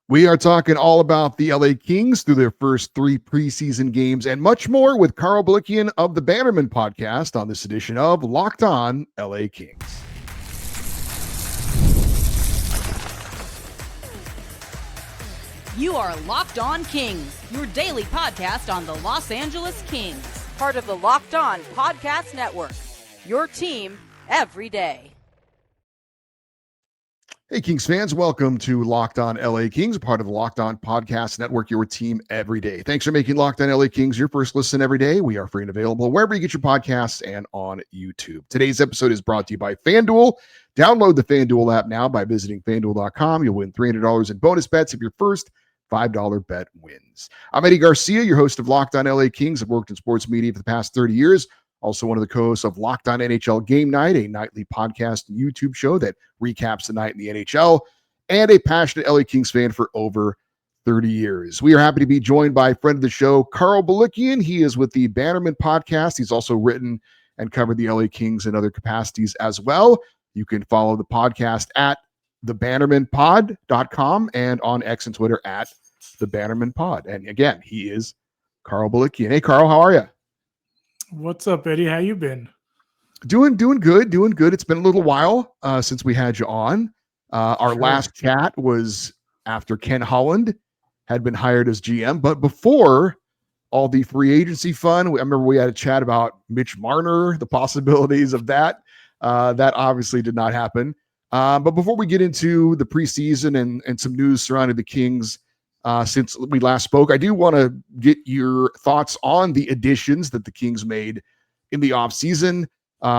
We are talking all about the LA Kings through their first 3 preseason games and much more with Karo Blikian of the Bannerman podcast on this edition of Locked On LA Kings. You are Locked On Kings, your daily podcast on the Los Angeles Kings, part of the Locked On Podcast Network, your team every day. Hey, Kings fans, welcome to Locked On LA Kings, part of the Locked On Podcast Network, your team every day. Thanks for making Locked On LA Kings your first listen every day. We are free and available wherever you get your podcasts and on YouTube. Today's episode is brought to you by FanDuel. Download the FanDuel app now by visiting FanDuel.com. You'll win $300 in bonus bets if your first $5 bet wins. I'm Eddie Garcia, your host of Locked On LA Kings. I've worked in sports media for the past 30 years. Also one of the co-hosts of Locked On NHL Game Night, a nightly podcast and YouTube show that recaps the night in the NHL, and a passionate LA Kings fan for over 30 years. We are happy to be joined by a friend of the show, Karo Blikian. He is with the Bannerman podcast. He's also written and covered the LA Kings in other capacities as well. You can follow the podcast at thebannermanpod.com and on X and Twitter at thebannermanpod. And again, he is Karo Blikian. Hey, Karo, how are you? What's up, Eddie? How you been? Doing good. It's been a little while since we had you on. Our last chat was after Ken Holland had been hired as GM, but before all the free agency fun, I remember we had a chat about Mitch Marner, the possibilities of that. That obviously did not happen. But before we get into the preseason and some news surrounding the Kings since we last spoke, I do want to get your thoughts on the additions that the Kings made in the offseason.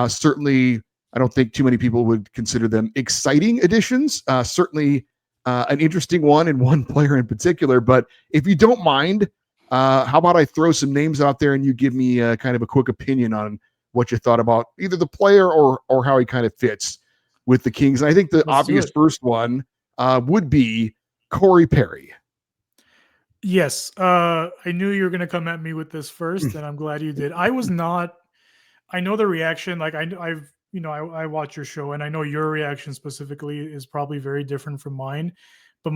Certainly, I don't think too many people would consider them exciting additions. Certainly an interesting one and one player in particular. But if you don't mind, how about I throw some names out there and you give me kind of a quick opinion on what you thought about either the player or how he kind of fits with the Kings. And I think the obvious first one would be Corey Perry. Yes, I knew you were going to come at me with this first, and I'm glad you did. I was not. I know the reaction. Like I watch your show, and I know your reaction specifically is probably very different from mine. But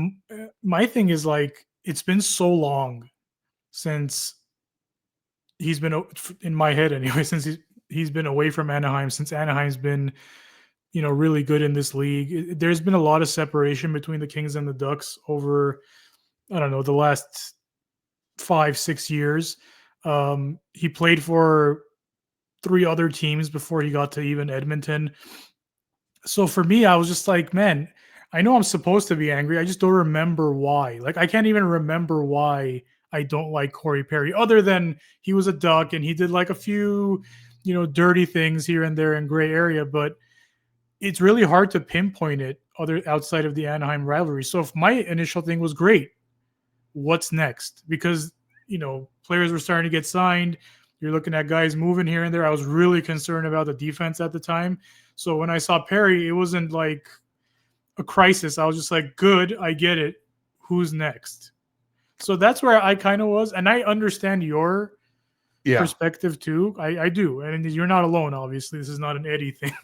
my thing is, like, it's been so long since he's been in my head anyway. Since he's been away from Anaheim, since Anaheim's been, really good in this league. There's been a lot of separation between the Kings and the Ducks over, I don't know, the last 5-6 years. He played for 3 other teams before he got to even Edmonton. So for me, I was just like, man, I know I'm supposed to be angry. I just don't remember why. Like, I can't even remember why I don't like Corey Perry, other than he was a Duck and he did like a few, dirty things here and there in gray area. But it's really hard to pinpoint it outside of the Anaheim rivalry. So if my initial thing was great, what's next? Because, players were starting to get signed. You're looking at guys moving here and there. I was really concerned about the defense at the time. So when I saw Perry, it wasn't like a crisis. I was just like, good, I get it. Who's next? So that's where I kind of was. And I understand your perspective too. I do. And you're not alone, obviously. This is not an Eddie thing.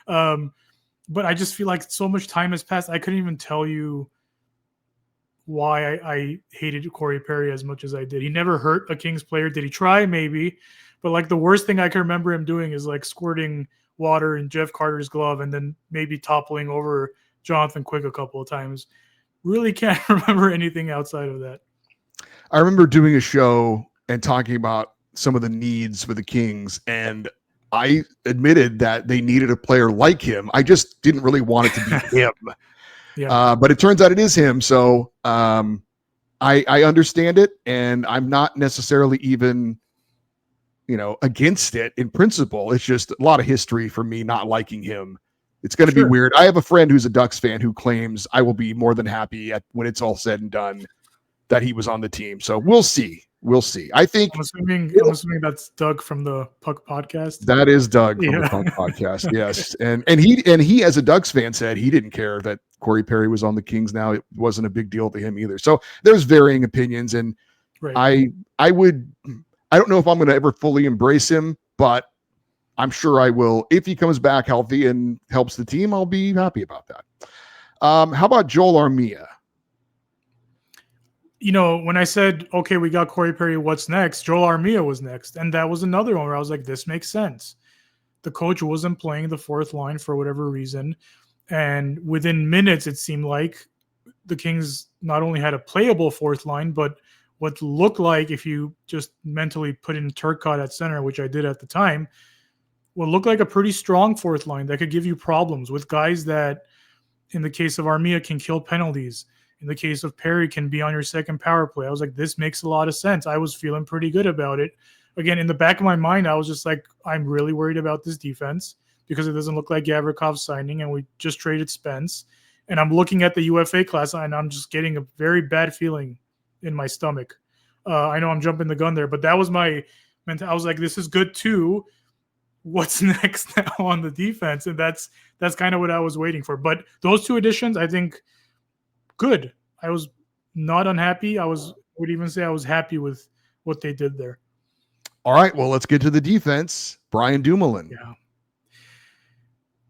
But I just feel like so much time has passed. I couldn't even tell you why I hated Corey Perry as much as I did. He never hurt a Kings player. Did he try? Maybe. But like the worst thing I can remember him doing is like squirting water in Jeff Carter's glove and then maybe toppling over Jonathan Quick a couple of times. Really can't remember anything outside of that. I remember doing a show and talking about some of the needs for the Kings, and I admitted that they needed a player like him. I just didn't really want it to be him. Yeah. But it turns out it is him. So I understand it, and I'm not necessarily even, against it in principle. It's just a lot of history for me not liking him. It's going to be weird. I have a friend who's a Ducks fan who claims I will be more than happy when it's all said and done that he was on the team. So we'll see. I think I'm assuming that's Doug from the Puck podcast. That is Doug from the Puck podcast. Yes. And he as a Ducks fan said he didn't care that Corey Perry was on the Kings now. It wasn't a big deal to him either. So there's varying opinions, and I don't know if I'm going to ever fully embrace him, but I'm sure I will. If he comes back healthy and helps the team, I'll be happy about that. How about Joel Armia? when I said, okay, we got Corey Perry, what's next? Joel Armia was next. And that was another one where I was like, this makes sense. The coach wasn't playing the fourth line for whatever reason. And within minutes, it seemed like the Kings not only had a playable fourth line, but what looked like, if you just mentally put in Turcotte at center, which I did at the time, what looked like a pretty strong fourth line that could give you problems with guys that, in the case of Armia, can kill penalties. In the case of Perry, can be on your second power play. I was like, this makes a lot of sense. I was feeling pretty good about it. Again, in the back of my mind, I was just like, I'm really worried about this defense because it doesn't look like Gavrikov's signing, and we just traded Spence. And I'm looking at the UFA class, and I'm just getting a very bad feeling in my stomach. I know I'm jumping the gun there, but that was my mental. I was like, this is good too. What's next now on the defense? And that's kind of what I was waiting for. But those two additions, I think, good. I was not unhappy. I would even say I was happy with what they did there. All right, well, let's get to the defense. Brian Dumoulin. Yeah.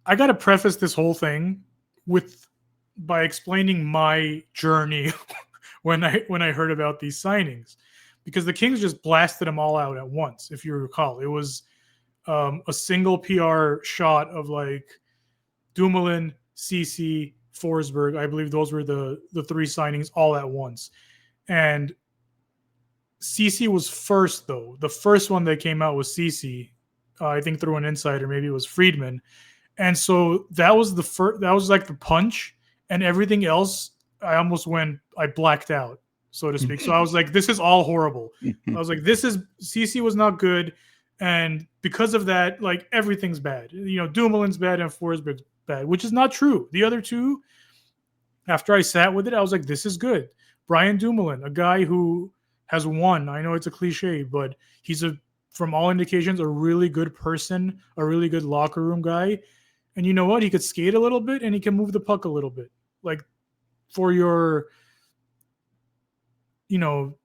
I got to preface this whole thing by explaining my journey when I heard about these signings, because the Kings just blasted them all out at once. If you recall, it was a single PR shot of like Dumoulin, Ceci, Forsberg. I believe those were the three signings all at once. And Ceci was first, though. The first one that came out was Ceci. I think through an insider, maybe it was Friedman. And so that was the first. That was like the punch, and everything else, I blacked out, so to speak. So I was like, this is all horrible. I was like, Ceci was not good. And because of that, like, everything's bad. Dumoulin's bad and Forsberg's bad, which is not true. The other two, after I sat with it, I was like, this is good. Brian Dumoulin, a guy who has won. I know it's a cliche, but he's from all indications, a really good person, a really good locker room guy. And you know what? He could skate a little bit and he can move the puck a little bit. Like, for your,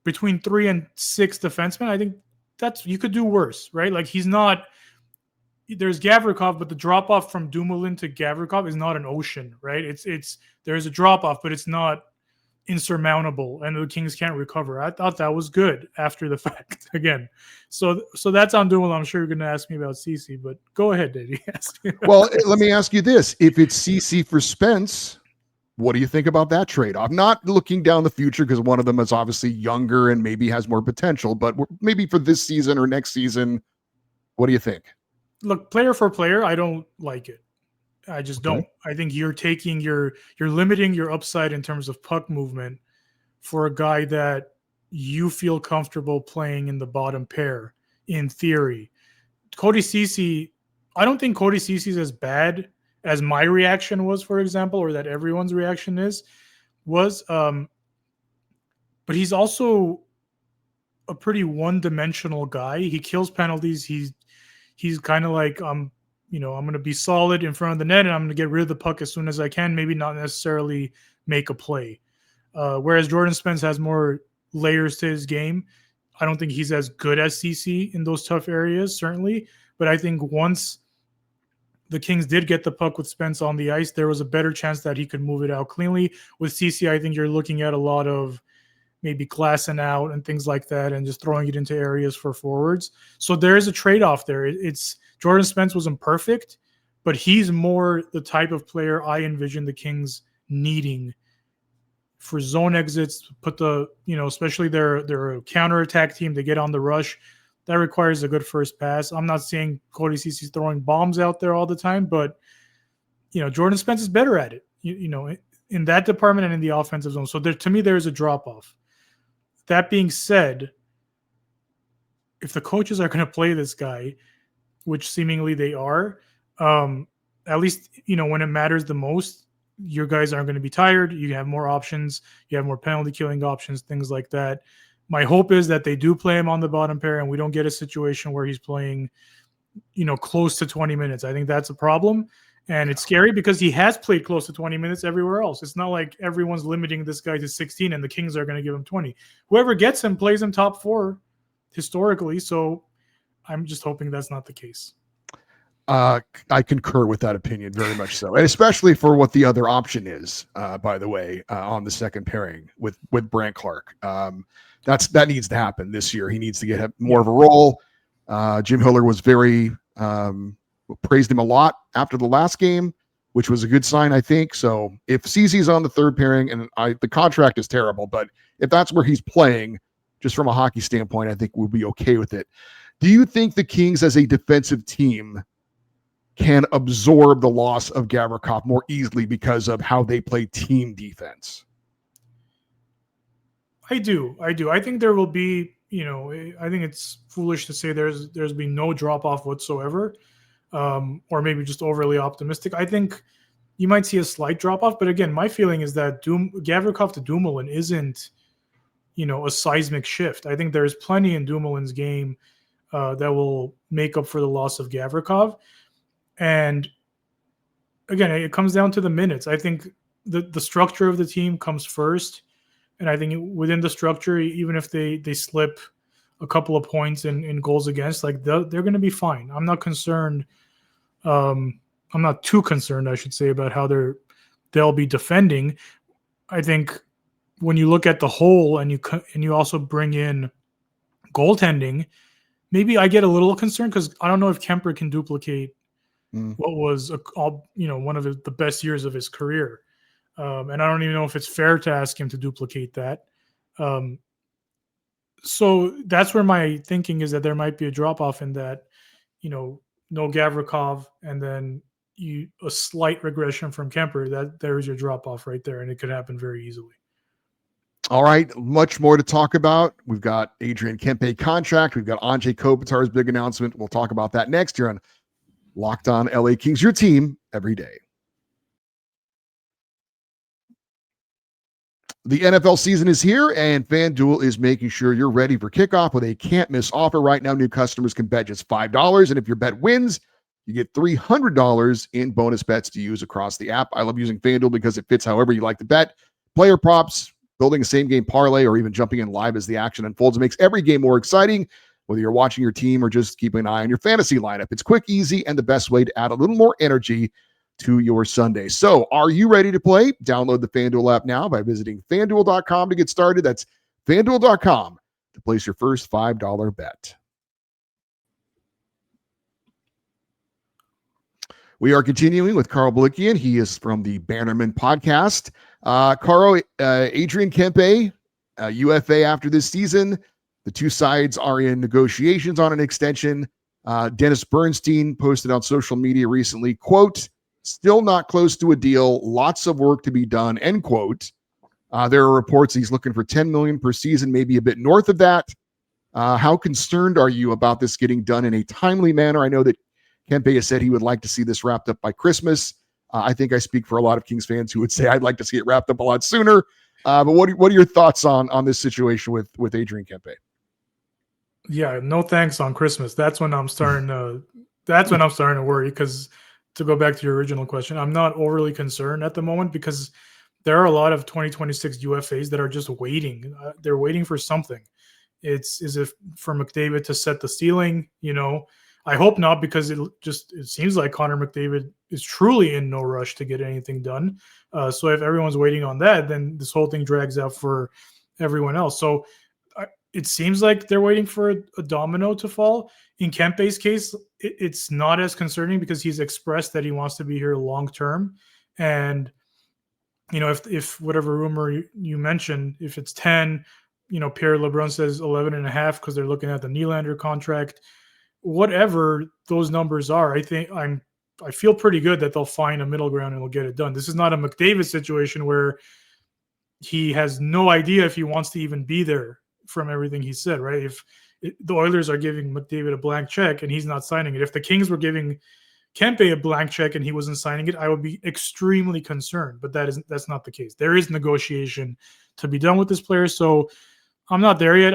between 3 and 6 defensemen, I think you could do worse, right? Like, there's Gavrikov, but the drop off from Dumoulin to Gavrikov is not an ocean, right? There's a drop off, but it's not insurmountable, and the Kings can't recover. I thought that was good after the fact again. So that's on Dumoulin. I'm sure you're going to ask me about Ceci, but go ahead, Dave. Well, let me ask you this. If it's Ceci for Spence, what do you think about that trade? I'm not looking down the future because one of them is obviously younger and maybe has more potential, but maybe for this season or next season, what do you think? Look, player for player, I don't like it. I just don't. I think you're limiting your upside in terms of puck movement for a guy that you feel comfortable playing in the bottom pair, in theory. Cody Ceci, I don't think Cody Ceci is as bad as my reaction was, for example, or that everyone's reaction was. But he's also a pretty one-dimensional guy. He kills penalties. He's kind of like, I'm going to be solid in front of the net, and I'm going to get rid of the puck as soon as I can, maybe not necessarily make a play. Whereas Jordan Spence has more layers to his game. I don't think he's as good as Ceci in those tough areas, certainly. But I think once the Kings did get the puck with Spence on the ice, there was a better chance that he could move it out cleanly. With Ceci, I think you're looking at a lot of maybe glassing out and things like that and just throwing it into areas for forwards. So there is a trade-off there. It's Jordan Spence wasn't perfect, but he's more the type of player I envision the Kings needing for zone exits, put especially their counterattack team to get on the rush. That requires a good first pass. I'm not saying Cody Ceci's throwing bombs out there all the time, but Jordan Spence is better at it, in that department and in the offensive zone. So to me, there's a drop-off. That being said, if the coaches are going to play this guy, which seemingly they are, at least, when it matters the most, your guys aren't going to be tired. You have more options. You have more penalty killing options, things like that. My hope is that they do play him on the bottom pair and we don't get a situation where he's playing, close to 20 minutes. I think that's a problem. And it's scary because he has played close to 20 minutes everywhere else. It's not like everyone's limiting this guy to 16 and the Kings are going to give him 20. Whoever gets him plays him top 4 historically. So I'm just hoping that's not the case. I concur with that opinion very much so, and especially for what the other option is. By the way, on the second pairing with Brant Clark, that needs to happen this year. He needs to get more of a role. Jim Hiller was very praised him a lot after the last game, which was a good sign, I think. So if CZ's on the third pairing, and the contract is terrible, but if that's where he's playing, just from a hockey standpoint, I think we'll be okay with it. Do you think the Kings as a defensive team can absorb the loss of Gavrikov more easily because of how they play team defense? I do. I think there will be, I think it's foolish to say there's been no drop off whatsoever, or maybe just overly optimistic. I think you might see a slight drop off, but again, my feeling is that Gavrikov to Dumoulin isn't, a seismic shift. I think there's plenty in Dumoulin's game that will make up for the loss of Gavrikov. And again, it comes down to the minutes. I think the structure of the team comes first. And I think within the structure, even if they slip a couple of points in goals against, like they're going to be fine. I'm not concerned. I'm not too concerned, I should say, about how they'll be defending. I think when you look at the whole and you also bring in goaltending, maybe I get a little concerned because I don't know if Kemper can duplicate what was one of the best years of his career. And I don't even know if it's fair to ask him to duplicate that. So that's where my thinking is that there might be a drop-off in that, no Gavrikov, and then a slight regression from Kemper. That there is your drop-off right there, and it could happen very easily. All right, much more to talk about. We've got Adrien Kempe contract. We've got Andrei Kopitar's big announcement. We'll talk about that next year on Locked On LA Kings, your team every day. The NFL season is here, and FanDuel is making sure you're ready for kickoff with a can't-miss offer. Right now, new customers can bet just $5, and if your bet wins, you get $300 in bonus bets to use across the app. I love using FanDuel because it fits however you like to bet. Player props, building a same-game parlay, or even jumping in live as the action unfolds. It makes every game more exciting, whether you're watching your team or just keeping an eye on your fantasy lineup. It's quick, easy, and the best way to add a little more energy to your Sunday. So are you ready to play? Download the FanDuel app now by visiting FanDuel.com to get started. That's FanDuel.com to place your first $5 bet. We are continuing with Karo Blikian. He is from the Bannerman podcast. Karo, Adrien Kempe, UFA after this season. The two sides are in negotiations on an extension. Dennis Bernstein posted on social media recently, quote, "Still not close to a deal. Lots of work to be done," end quote. There are reports he's looking for $10 million per season, maybe a bit north of that. How concerned are you about this getting done in a timely manner? I know that Kempe has said he would like to see this wrapped up by Christmas. I think I speak for a lot of Kings fans who would say I'd like to see it wrapped up a lot sooner. But what are your thoughts on this situation with Adrien Kempe? Yeah, no thanks on Christmas. That's when I'm starting to worry, because to go back to your original question, I'm not overly concerned at the moment because there are a lot of 2026 UFAs that are just waiting. They're waiting for something. It's as if for McDavid to set the ceiling, I hope not, because it seems like Connor McDavid is truly in no rush to get anything done. So if everyone's waiting on that, then this whole thing drags out for everyone else. So it seems like they're waiting for a domino to fall. In Kempe's case, it's not as concerning because he's expressed that he wants to be here long term. And, if whatever rumor you mentioned, if it's 10, Pierre LeBrun says 11.5 because they're looking at the Nylander contract. Whatever those numbers are, I feel pretty good that they'll find a middle ground and will get it done. This is not a McDavid situation where he has no idea if he wants to even be there from everything he said, right? If the Oilers are giving McDavid a blank check and he's not signing it, if the Kings were giving Kempe a blank check and he wasn't signing it, I would be extremely concerned. But that's not the case. There is negotiation to be done with this player, so I'm not there yet.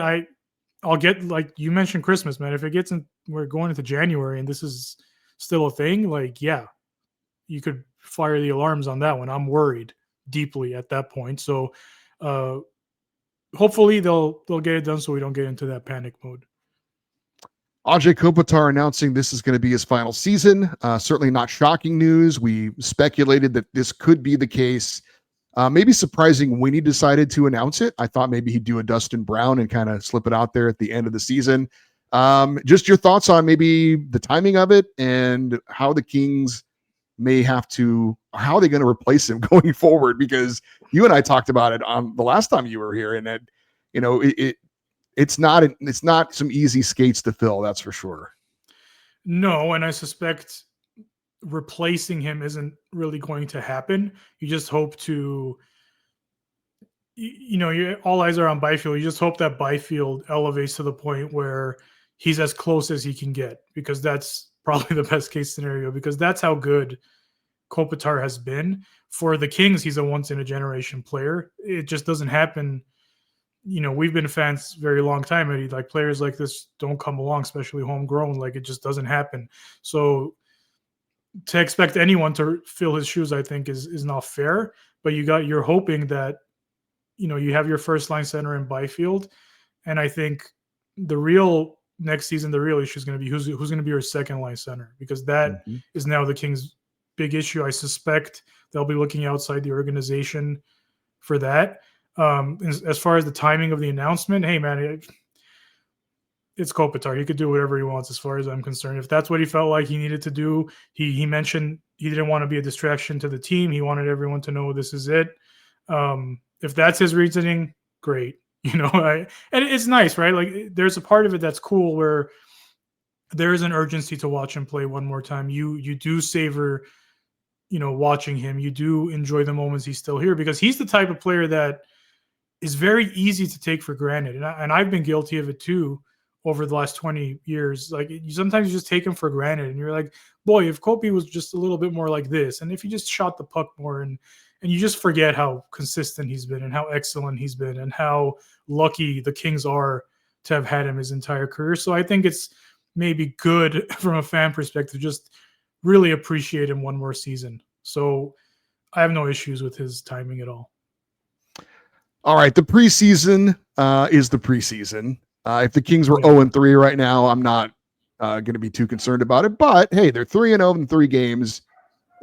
I'll get, like you mentioned, Christmas, man. If it gets we're going into January and this is still a thing, you could fire the alarms on that one. I'm worried deeply at that point. So hopefully they'll get it done so we don't get into that panic mode. Ajay Kopitar announcing this is going to be his final season. Certainly not shocking news. We speculated that this could be the case. Maybe surprising when he decided to announce it. I thought maybe he'd do a Dustin Brown and kind of slip it out there at the end of the season. Just your thoughts on maybe the timing of it and how the Kings may have to, how are they going to replace him going forward? Because you and I talked about it on the last time you were here, and that, it's not some easy skates to fill, that's for sure. No, and I suspect replacing him isn't really going to happen. You just hope to, all eyes are on Byfield. You just hope that Byfield elevates to the point where he's as close as he can get, because that's probably the best case scenario, because that's how good Kopitar has been. For the Kings, he's a once in a generation player. It just doesn't happen. We've been fans very long time, and like players like this don't come along, especially homegrown. Like, it just doesn't happen. So to expect anyone to fill his shoes, I think is not fair. But you're hoping that, you have your first line center in Byfield. And I think next season, the real issue is going to be who's going to be your second line center, because that is now the Kings' big issue. I suspect they'll be looking outside the organization for that. As far as the timing of the announcement, hey man, it's Kopitar. He could do whatever he wants, as far as I'm concerned. If that's what he felt like he needed to do, he mentioned he didn't want to be a distraction to the team. He wanted everyone to know this is it. If that's his reasoning, great. And it's nice, right? Like, there's a part of it that's cool where there is an urgency to watch him play one more time. You do savor, watching him. You do enjoy the moments he's still here, because he's the type of player that is very easy to take for granted. And I've been guilty of it too over the last 20 years. Like, sometimes you just take him for granted, and you're like, boy, if Kopi was just a little bit more like this, and if he just shot the puck more, and you just forget how consistent he's been and how excellent he's been and how lucky the Kings are to have had him his entire career. So I think it's maybe good from a fan perspective, just really appreciate him one more season. So I have no issues with his timing at all. All right. The preseason is the preseason. If the Kings were 0-3 right now, I'm not going to be too concerned about it. But hey, they're 3-0 in 3 games.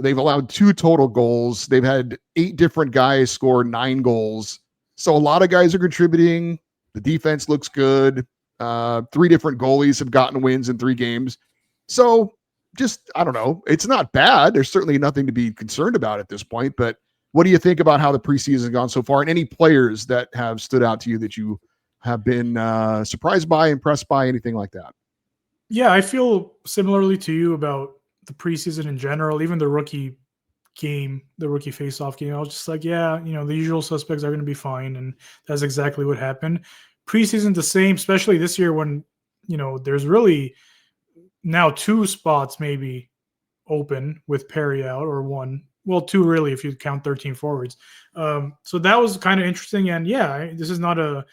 They've allowed 2 total goals. They've had 8 different guys score 9 goals. So a lot of guys are contributing. The defense looks good. 3 different goalies have gotten wins in 3 games. So just, I don't know. It's not bad. There's certainly nothing to be concerned about at this point. But what do you think about how the preseason has gone so far, and any players that have stood out to you that you have been surprised by, impressed by, anything like that? Yeah, I feel similarly to you about the preseason in general, even the rookie game, the rookie face-off game. I was just like, yeah, the usual suspects are going to be fine. And that's exactly what happened. Preseason, the same, especially this year when, there's really now 2 spots maybe open with Perry out, or 1. Well, 2 really, if you count 13 forwards. So that was kind of interesting. And yeah, this is not a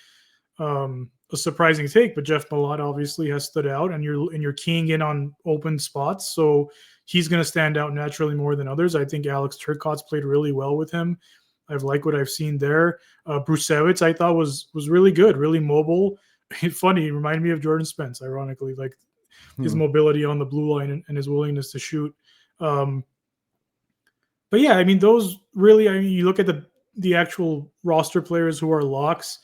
surprising take, but Jeff Malott obviously has stood out, and you're keying in on open spots. So he's going to stand out naturally more than others. I think Alex Turcotte's played really well with him. I've liked what I've seen there. Brusewicz, I thought was really good, really mobile. Funny, he reminded me of Jordan Spence, ironically, like his mobility on the blue line and his willingness to shoot. But yeah, I mean, those really, you look at the actual roster players who are locks,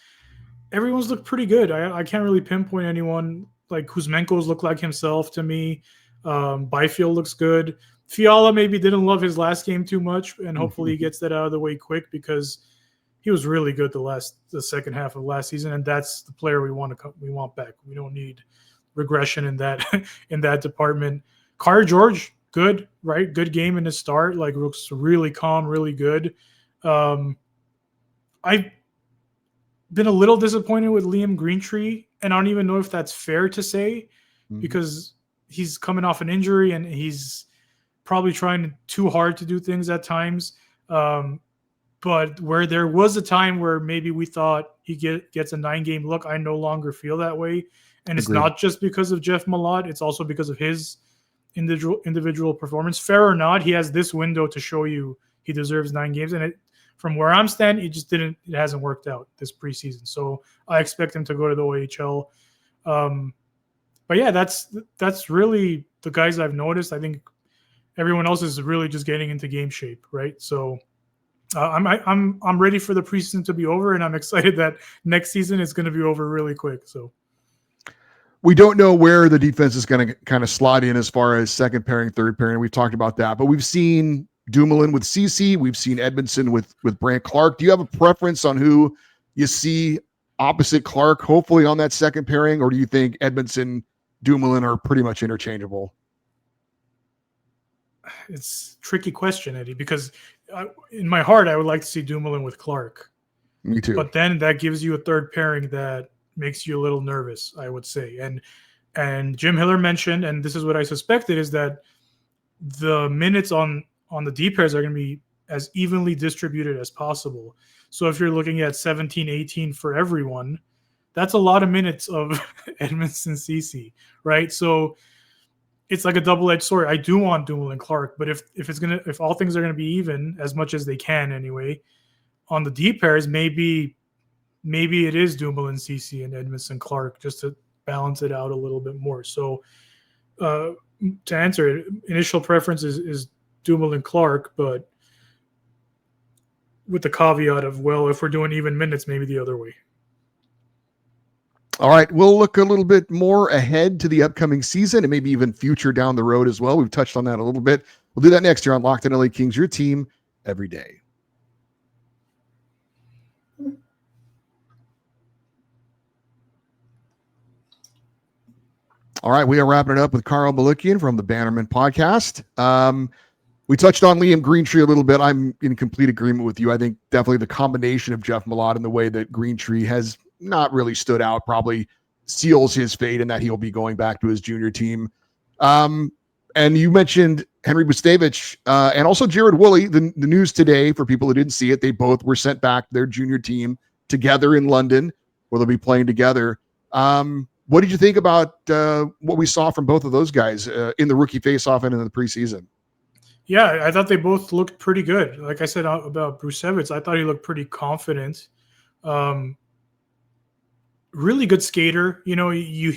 everyone's looked pretty good. I can't really pinpoint anyone. Like Kuzmenko's looked like himself to me. Byfield looks good. Fiala maybe didn't love his last game too much, and hopefully he gets that out of the way quick, because he was really good the second half of last season, and that's the player we want back. We don't need regression in that in that department. Kari George, good, right? Good game in his start. Like, looks really calm, really good. I've been a little disappointed with Liam Greentree, and I don't even know if that's fair to say, because he's coming off an injury and he's probably trying too hard to do things at times. But where there was a time where maybe we thought he gets a 9-game look, I no longer feel that way. And it's not just because of Jeff Malott. It's also because of his individual performance. Fair or not, he has this window to show you he deserves 9 games. And from where I'm standing, it hasn't worked out this preseason. So I expect him to go to the OHL. But yeah, that's really the guys I've noticed. I think everyone else is really just getting into game shape, right? So I'm ready for the preseason to be over, and I'm excited that next season is going to be over really quick. So we don't know where the defense is going to kind of slot in as far as second pairing, third pairing. We've talked about that, but we've seen Dumoulin with CC. We've seen Edmondson with Brandt Clark. Do you have a preference on who you see opposite Clark, hopefully on that second pairing, or do you think Edmondson, Dumoulin are pretty much interchangeable? It's a tricky question, Eddie, because in my heart, I would like to see Dumoulin with Clark. Me too. But then that gives you a third pairing that makes you a little nervous, I would say. And Jim Hiller mentioned, and this is what I suspected, is that the minutes on the D pairs are going to be as evenly distributed as possible. So if you're looking at 17, 18 for everyone, that's a lot of minutes of Edmondson CC, right? So it's like a double-edged sword. I do want Dumoulin Clark, but if all things are going to be even as much as they can anyway, on the D pairs, maybe it is Dumoulin CC and Edmondson Clark just to balance it out a little bit more. So to answer it, initial preference is Dumoulin Clark, but with the caveat of, well, if we're doing even minutes, maybe the other way. All right, we'll look a little bit more ahead to the upcoming season and maybe even future down the road as well. We've touched on that a little bit. We'll do that next year on Locked On LA Kings, your team every day. All right, we are wrapping it up with Karo Blikian from the Bannerman podcast. We touched on Liam Greentree a little bit. I'm in complete agreement with you. I think definitely the combination of Jeff Malott and the way that Greentree has not really stood out probably seals his fate and that he'll be going back to his junior team. And you mentioned Henry Bustevich and also Jared Woolley. The news today, for people who didn't see it, they both were sent back to their junior team together in London, where they'll be playing together. What did you think about what we saw from both of those guys in the rookie faceoff and in the preseason? Yeah, I thought they both looked pretty good. Like I said about Brusevich, I thought he looked pretty confident. Really good skater. You know, you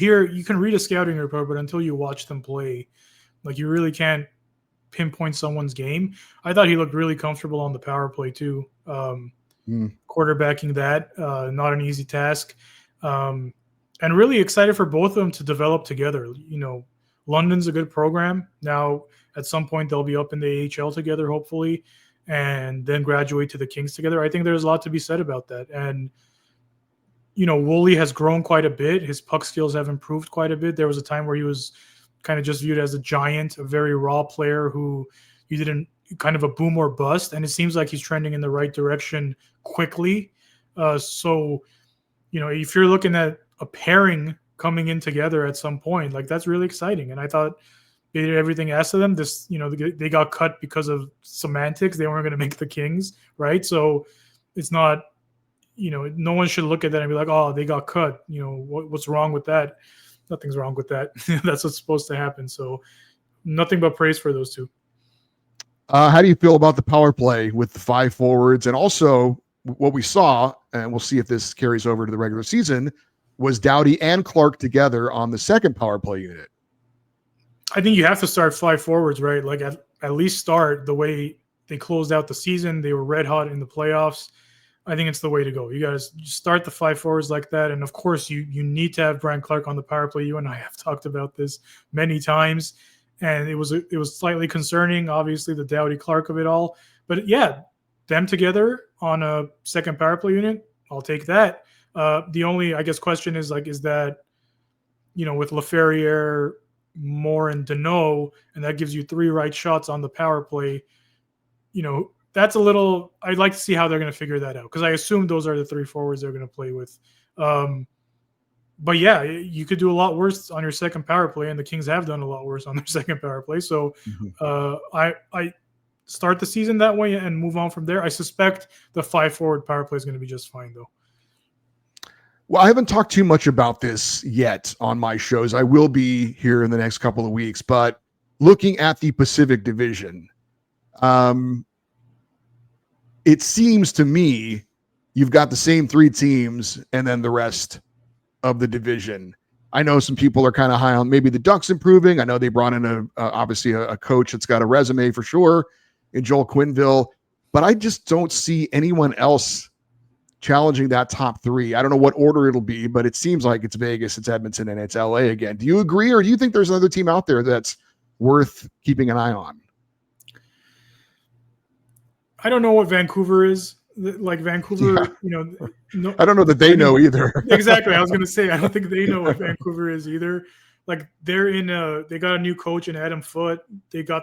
can read a scouting report, but until you watch them play, like you really can't pinpoint someone's game. I thought he looked really comfortable on the power play too. Quarterbacking that, not an easy task. And really excited for both of them to develop together. You know, London's a good program. Now, at some point, they'll be up in the AHL together, hopefully, and then graduate to the Kings together. I think there's a lot to be said about that. And, you know, Woolley has grown quite a bit. His puck skills have improved quite a bit. There was a time where he was kind of just viewed as a giant, a very raw player who you didn't kind of a boom or bust. And it seems like he's trending in the right direction quickly. So, you know, if you're looking at a pairing coming in together at some point, like that's really exciting. And I thought they did everything asked of them. This, you know, they got cut because of semantics. They weren't going to make the Kings, right? So it's not, you know, no one should look at that and be like, oh, they got cut. You know, what's wrong with that? Nothing's wrong with that. That's what's supposed to happen. So nothing but praise for those two. How do you feel about the power play with the 5 forwards? And also what we saw, and we'll see if this carries over to the regular season, was Doughty and Clark together on the second power play unit. I think you have to start 5 forwards, right? Like at least start the way they closed out the season. They were red hot in the playoffs. I think it's the way to go. You got to start the 5 forwards like that. And of course you need to have Brandt Clark on the power play. You and I have talked about this many times, and it was slightly concerning, obviously, the Doughty Clark of it all. But yeah, them together on a second power play unit, I'll take that. The only, I guess, question is like, is that, you know, with Laferriere, Moore, and Deneau, and that gives you 3 right shots on the power play, you know, that's a little, I'd like to see how they're going to figure that out, because I assume those are the 3 forwards they're going to play with. But yeah, you could do a lot worse on your second power play, and the Kings have done a lot worse on their second power play. So I start the season that way and move on from there. I suspect the 5 forward power play is going to be just fine, though. Well, I haven't talked too much about this yet on my shows. I will be here in the next couple of weeks, but looking at the Pacific Division, it seems to me you've got the same 3 teams and then the rest of the division. I know some people are kind of high on maybe the Ducks improving. I know they brought in obviously a coach that's got a resume for sure in Joel Quenneville, but I just don't see anyone else challenging that top three. I don't know what order it'll be, but it seems like it's Vegas, it's Edmonton, and it's LA again. Do you agree, or do you think there's another team out there that's worth keeping an eye on? I don't know what Vancouver is. Like Vancouver, no, I don't know that they know either. Exactly. I was going to say, I don't think they know what Vancouver is either. Like they got a new coach in Adam Foote. They got,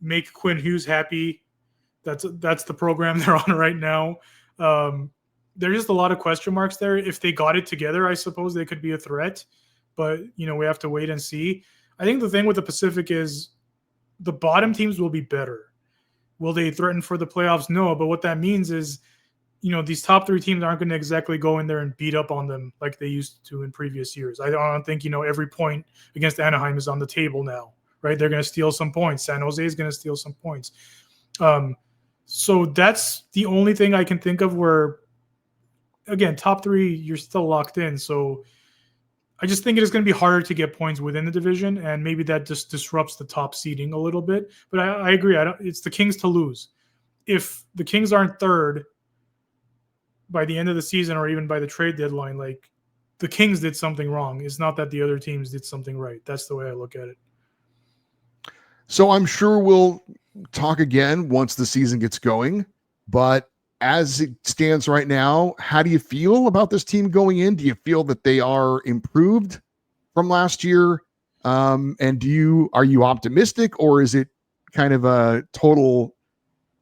make Quinn Hughes happy. That's the program they're on right now. There's just a lot of question marks there. If they got it together, I suppose they could be a threat, but we have to wait and see. I think the thing with the Pacific is the bottom teams will be better. Will they threaten for the playoffs? No, but what that means is, these top three teams aren't going to exactly go in there and beat up on them like they used to in previous years. I don't think, every point against Anaheim is on the table now, right? They're going to steal some points. San Jose is going to steal some points. So that's the only thing I can think of where, again, top three, you're still locked in. So I just think it is going to be harder to get points within the division, and maybe that just disrupts the top seeding a little bit. But I agree. It's the Kings to lose. If the Kings aren't third by the end of the season or even by the trade deadline, like the Kings did something wrong. It's not that the other teams did something right. That's the way I look at it. So I'm sure we'll talk again once the season gets going, but as it stands right now, how do you feel about this team going in? Do you feel that they are improved from last year? And are you optimistic, or is it kind of a total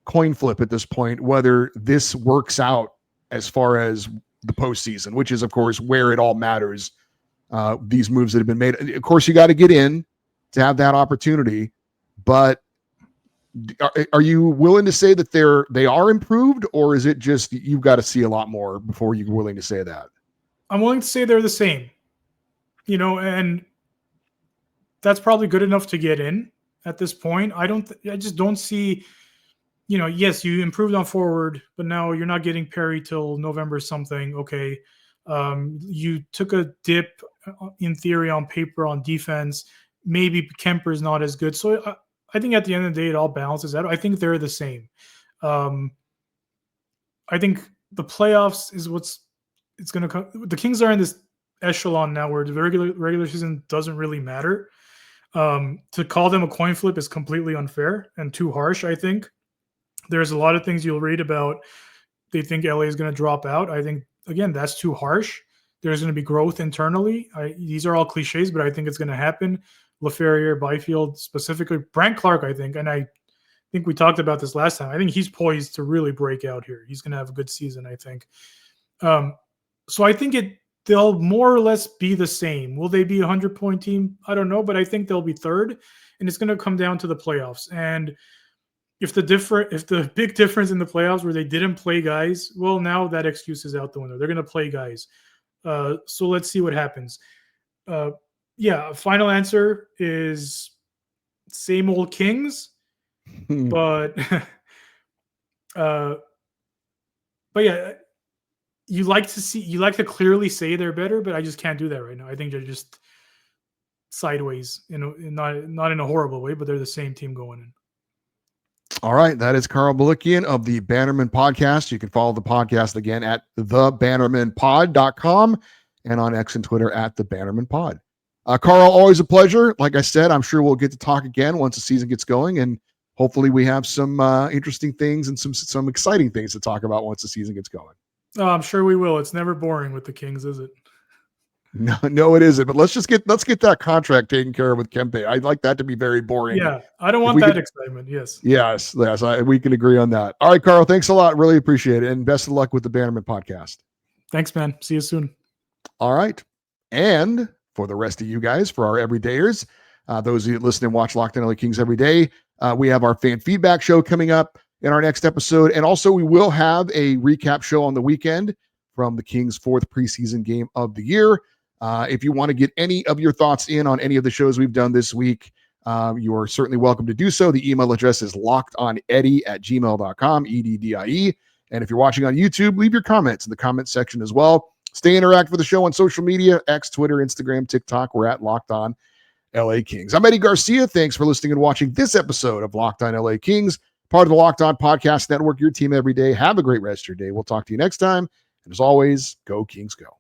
coin flip at this point, whether this works out as far as the postseason, which is of course where it all matters. These moves that have been made, of course, you got to get in to have that opportunity, but are you willing to say that they are improved, or is it just you've got to see a lot more before you're willing to say that? I'm willing to say they're the same, and that's probably good enough to get in at this point. I just don't see, yes, you improved on forward, but now you're not getting Perry till November something. Okay. You took a dip in theory on paper on defense. Maybe Kemper is not as good. So I think at the end of the day, it all balances out. I think they're the same. I think the playoffs is it's going to come. The Kings are in this echelon now where the regular season doesn't really matter. To call them a coin flip is completely unfair and too harsh, I think. There's a lot of things you'll read about. They think LA is going to drop out. I think, again, that's too harsh. There's going to be growth internally. These are all cliches, but I think it's going to happen. LaFerriere, Byfield, specifically Brandt Clark, I think, and I think we talked about this last time. I think he's poised to really break out here. He's going to have a good season, I think. So I think they'll more or less be the same. Will they be a 100-point team? I don't know, but I think they'll be third, and it's going to come down to the playoffs. And if the big difference in the playoffs where they didn't play guys, well, now that excuse is out the window. They're going to play guys. So let's see what happens. Final answer is same old Kings, but yeah, you like to clearly say they're better, but I just can't do that right now. I think they're just sideways, not in a horrible way, but they're the same team going in. All right. That is Karo Blikian of the Bannerman podcast. You can follow the podcast again at thebannermanpod.com and on X and Twitter at the Bannerman Pod. Karo, always a pleasure. Like I said, I'm sure we'll get to talk again once the season gets going, and hopefully we have some interesting things and some exciting things to talk about once the season gets going. Oh, I'm sure we will. It's never boring with the Kings, is it? No, it isn't. But let's get that contract taken care of with Kempe. I'd like that to be very boring. Yeah, I don't want that excitement. Yes. We can agree on that. All right, Karo, thanks a lot. Really appreciate it, and best of luck with the Bannerman podcast. Thanks, man. See you soon. All right, and for the rest of you guys, for our everydayers, those of you that listen and watch Locked On LA Kings every day, we have our fan feedback show coming up in our next episode. And also we will have a recap show on the weekend from the Kings' 4th preseason game of the year. If you want to get any of your thoughts in on any of the shows we've done this week, you are certainly welcome to do so. The email address is lockedoneddy@gmail.com, EDDIE. And if you're watching on YouTube, leave your comments in the comment section as well. Stay interactive with the show on social media, X, Twitter, Instagram, TikTok. We're at Locked On LA Kings. I'm Eddie Garcia. Thanks for listening and watching this episode of Locked On LA Kings, part of the Locked On Podcast Network, your team every day. Have a great rest of your day. We'll talk to you next time. And as always, go Kings, go.